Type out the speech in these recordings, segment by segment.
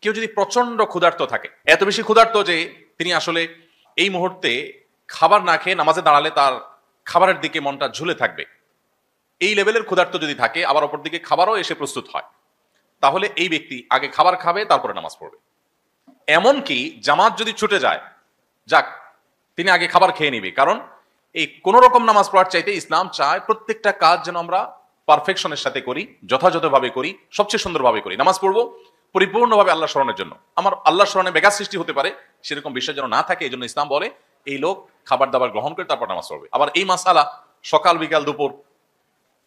কেউ যদি প্রচন্ড ক্ষুধার্ত থাকে, এত বেশি ক্ষুধার্ত যে তিনি আসলে এই মুহূর্তে খাবার না খেয়ে নামাজে দাঁড়ালে তার খাবারের দিকে মনটা ঝুলে থাকবে, এই লেভেলের ক্ষুধার্ত যদি থাকে, আবার অপর দিকে খাবারও এসে প্রস্তুত হয়, তাহলে এই ব্যক্তি আগে খাবার খাবে, তারপরে নামাজ পড়বে। এমনকি জামাত যদি ছুটে যায়, যাক, তিনি আগে খাবার খেয়ে নিবে। কারণ এই কোন রকম নামাজ পড়ার চাইতে ইসলাম চায় প্রত্যেকটা কাজ যেন আমরা পারফেকশনের সাথে করি, যথাযথভাবে করি, সবচেয়ে সুন্দরভাবে করি। নামাজ পড়বো পরিপূর্ণভাবে আল্লাহ স্মরণের জন্য, আমার আল্লাহ স্মরণে ব্যাঘাত সৃষ্টি হতে পারে সেরকম বিষয় যেন না থাকে। এই জন্য ইসলাম বলে এই লোক খাবার দাবার গ্রহণ করে তারপর নামাজ পড়বে। আবার এই মাসালা সকাল বিকাল দুপুর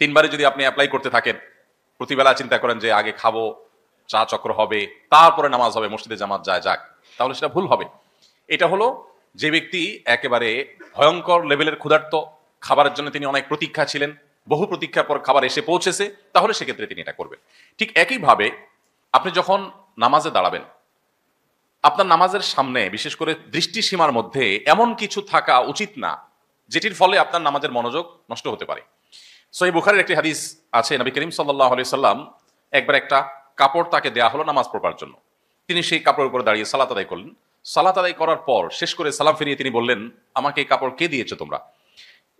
তিনবারে যদি আপনি অ্যাপ্লাই করতে থাকেন, প্রতিবেলা চিন্তা করেন যে আগে খাবো, চা চক্র হবে, তারপরে নামাজ হবে, মসজিদে জামাত যায়, যাক, তাহলে সেটা ভুল হবে। এটা হলো যে ব্যক্তি একেবারে ভয়ঙ্কর লেভেলের ক্ষুধার্ত, খাবারের জন্য তিনি অনেক প্রতীক্ষা ছিলেন, বহু প্রতীক্ষার পর খাবার এসে পৌঁছেছে, তাহলে সেক্ষেত্রে তিনি এটা করবেন। ঠিক একইভাবে আপনি যখন নামাজে দাঁড়াবেন, আপনার নামাজের সামনে বিশেষ করে দৃষ্টিসীমার মধ্যে এমন কিছু থাকা উচিত না যেটির ফলে আপনার নামাজের মনোযোগ নষ্ট হতে পারে। সহিহ বুখারীর একটি হাদিস আছে, নবী করিম সাল্লাল্লাহু আলাইহি সাল্লাম একবার একটা কাপড় তাকে দেয়া হলো নামাজ পড়বার জন্য। তিনি সেই কাপড়ের উপর দাঁড়িয়ে সালাত আদায় করলেন। সালাত আদায় করার পর শেষ করে সালাম ফিরিয়ে তিনি বললেন, আমাকে এই কাপড় কে দিয়েছো তোমরা?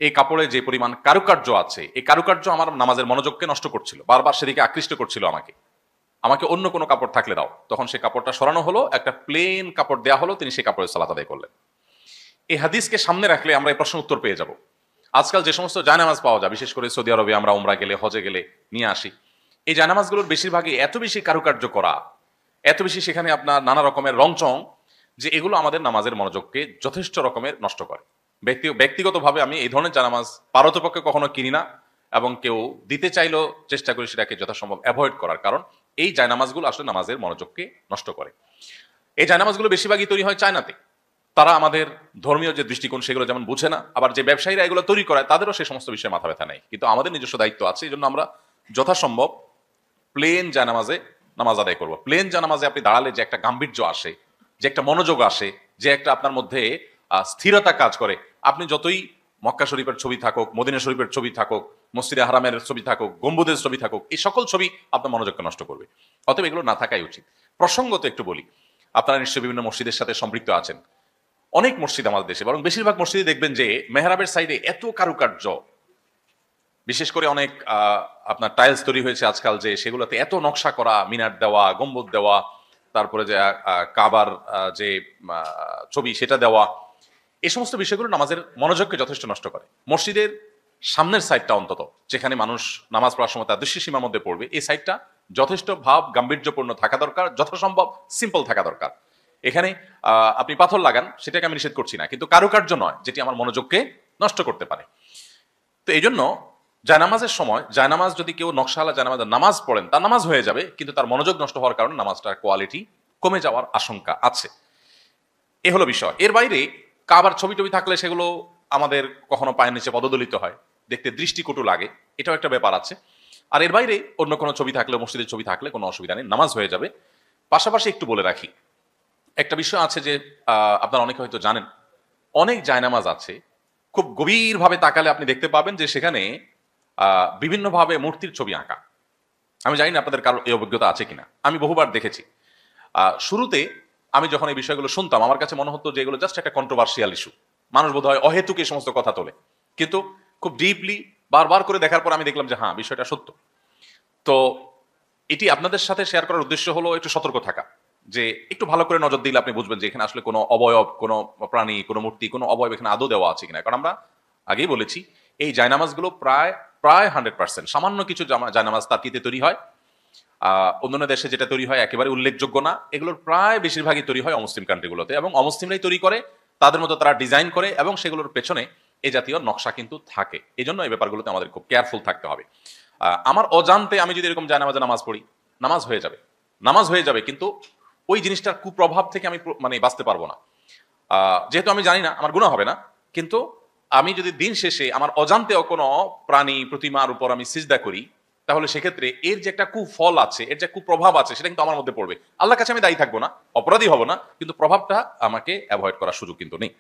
এই কাপড়ে যে পরিমাণ কারুকার্য আছে, এই কারুকার্য আমার নামাজের মনোযোগকে নষ্ট করছিল, বারবার সেদিকে আকৃষ্ট করছিল আমাকে অন্য কোনো কাপড় থাকলে দাও। তখন সেই কাপড়টা সরানো হলো, একটা প্লেন কাপড় দেয়া হলো, তিনি সেই কাপড়ে সালাত আদায় করলেন। এই হাদিসকে সামনে রাখলে আমরা এই প্রশ্ন উত্তর পেয়ে যাব। আজকাল যে সমস্ত জায়নামাজ পাওয়া যায়, বিশেষ করে সৌদি আরবে আমরা উমরা গেলে, হজে গেলে নিয়ে আসি, এই জায়নামাজগুলোর বেশিরভাগই এত বেশি কারুকার্য করা, এত বেশি সেখানে আপনার নানা রকমের রংচং, যে এগুলো আমাদের নামাজের মনোযোগকে যথেষ্ট রকমের নষ্ট করে। ব্যক্তিগতভাবে আমি এই ধরনের জায়নামাজ পারতপক্ষে কখনো কিনি না, এবং কেউ দিতে চাইলেও চেষ্টা করি সেটাকে যথাসম্ভব অ্যাভয়েড করার। কারণ এই জায়নামাজগুলো আসলে নামাজের মনোযোগকে নষ্ট করে। এই জায়নামাজগুলো বেশিরভাগই তৈরি হয় চায়নাতে। তারা আমাদের ধর্মীয় যে দৃষ্টিকোণ সেগুলো যেমন বুঝে না, আবার যে ব্যবসায়ীরা এগুলো তৈরি করে তাদেরও সেই সমস্ত বিষয়ে মাথা ব্যথা নেই। কিন্তু আমাদের নিজস্ব দায়িত্ব আছে, এই জন্য আমরা যথাসম্ভব প্লেন জায়নামাজে নামাজ আদায় করবো। প্লেন জায়নামাজে আপনি দাঁড়ালে যে একটা গাম্ভীর্য আসে, যে একটা মনোযোগ আসে, যে একটা আপনার মধ্যে স্থিরতা কাজ করে, আপনি যতই মক্কা শরীফের ছবি থাকুক, মদিনা শরীফের ছবি থাকুক, মসজিদে হারামের ছবি থাকুক, গম্বুজের ছবি থাকুক, এই সকল ছবি আপনার মনোযোগকে নষ্ট করবে। অতএব এগুলো না থাকাই উচিত। প্রসঙ্গত একটু বলি, আপনারা নিশ্চয়ই বিভিন্ন মসজিদের সাথে সম্পৃক্ত আছেন। অনেক মসজিদ আমাদের দেশে, বরং বেশিরভাগ মসজিদে দেখবেন যে মেহরাবের সাইডে এত কারুকার্য, বিশেষ করে অনেক আপনার টাইলস তৈরি হয়েছে আজকাল, যে সেগুলোতে এত নকশা করা, মিনার দেওয়া, গম্বুজ দেওয়া, তারপরে যে কাবার যে ছবি সেটা দেওয়া, এই সমস্ত বিষয়গুলো নামাজের মনোযোগকে যথেষ্ট নষ্ট করে। মসজিদের সামনের সাইডটা অন্তত, যেখানে মানুষ নামাজ পড়ার সময় তার দৃষ্টিসীমার মধ্যে পড়বে, এই সাইডটা যথেষ্ট ভাব গাম্ভীর্যপূর্ণ থাকা দরকার, যথাসম্ভব সিম্পল থাকা দরকার। এখানে আপনি পাথর লাগান, সেটাকে আমি নিষেধ করছি না, কিন্তু কারুকার্য নয় যেটি আমার মনোযোগকে নষ্ট করতে পারে। তো এই জন্য জায়নামাজের সময়, জায়নামাজ যদি কেউ নকশালা জায়নামাজের নামাজ পড়েন, তার নামাজ হয়ে যাবে, কিন্তু তার মনোযোগ নষ্ট হওয়ার কারণে নামাজটার কোয়ালিটি কমে যাওয়ার আশঙ্কা আছে। এ হলো বিষয়। এর বাইরে কাবার ছবি টবি থাকলে সেগুলো আমাদের কখনো পায়ের নিচে পদদলিত হয়, দেখতে দৃষ্টিকটু লাগে, এটাও একটা ব্যাপার আছে। আর এর বাইরে অন্য কোনো ছবি থাকলে, মসজিদের ছবি থাকলে কোনো অসুবিধা নেই, নামাজ হয়ে যাবে। পাশাপাশি একটু বলে রাখি, একটা বিষয় আছে যে আপনারা অনেকে হয়তো জানেন, অনেক জায়নামাজ আছে খুব গভীরভাবে তাকালে আপনি দেখতে পাবেন যে সেখানে বিভিন্নভাবে মূর্তির ছবি আঁকা। আমি জানি না আপনাদের কারো এই অভিজ্ঞতা আছে কিনা, আমি বহুবার দেখেছি। শুরুতে আমি যখন এই বিষয়গুলো শুনতাম, আমার কাছে মনে হতো যে এগুলো জাস্ট একটা কন্ট্রোভার্সিয়াল ইস্যু, মানুষ বোধ হয় অহেতুক এই সমস্ত কথা তোলে। কিন্তু খুব ডিপলি বারবার করে দেখার পর আমি দেখলাম যে হ্যাঁ, বিষয়টা সত্য। তো এটি আপনাদের সাথে শেয়ার করার উদ্দেশ্য হলো একটু সতর্ক থাকা, যে একটু ভালো করে নজর দিলে আপনি বুঝবেন যে এখানে আসলে কোনো অবয়ব, কোনো প্রাণী, কোনো মূর্তি, কোনো অবয়ব এখানে আদৌ দেওয়া আছে কিনা। কারণ আমরা আগেই বলেছি, এই জায়নামাজগুলো প্রায় 100%, সামান্য কিছু জায়নামাজ তার্কিতে তৈরি হয়, অন্যান্য দেশে যেটা তৈরি হয় একেবারে উল্লেখযোগ্য না। এগুলোর প্রায় বেশিরভাগই তৈরি হয় অমুসলিম কান্ট্রিগুলোতে, এবং অমুসলিমরাই তৈরি করে, তাদের মতো তারা ডিজাইন করে, এবং সেগুলোর পেছনে এই জাতীয় নকশা কিন্তু থাকে। এই জন্য এই ব্যাপারগুলোতে আমাদের খুব কেয়ারফুল থাকতে হবে। আমার অজান্তে আমি যদি এরকম জায়নামাজে নামাজ পড়ি, নামাজ হয়ে যাবে, কিন্তু ওই জিনিসটার কুপ্রভাব থেকে আমি মানে বাঁচতে পারবো না। যেহেতু আমি জানি না, আমার গুনাহ হবে না, কিন্তু আমি যদি দিন শেষে আমার অজান্তেও কোনো প্রাণী প্রতিমার উপর আমি সিজদা করি, তাহলে সেক্ষেত্রে এর যে একটা কুফল আছে, এর যে কুপ্রভাব আছে, সেটা কিন্তু আমার মধ্যে পড়বে। আল্লাহর কাছে আমি দায়ী থাকবো না, অপরাধী হব না, কিন্তু প্রভাবটা আমাকে অ্যাভয়েড করার সুযোগ কিন্তু নেই।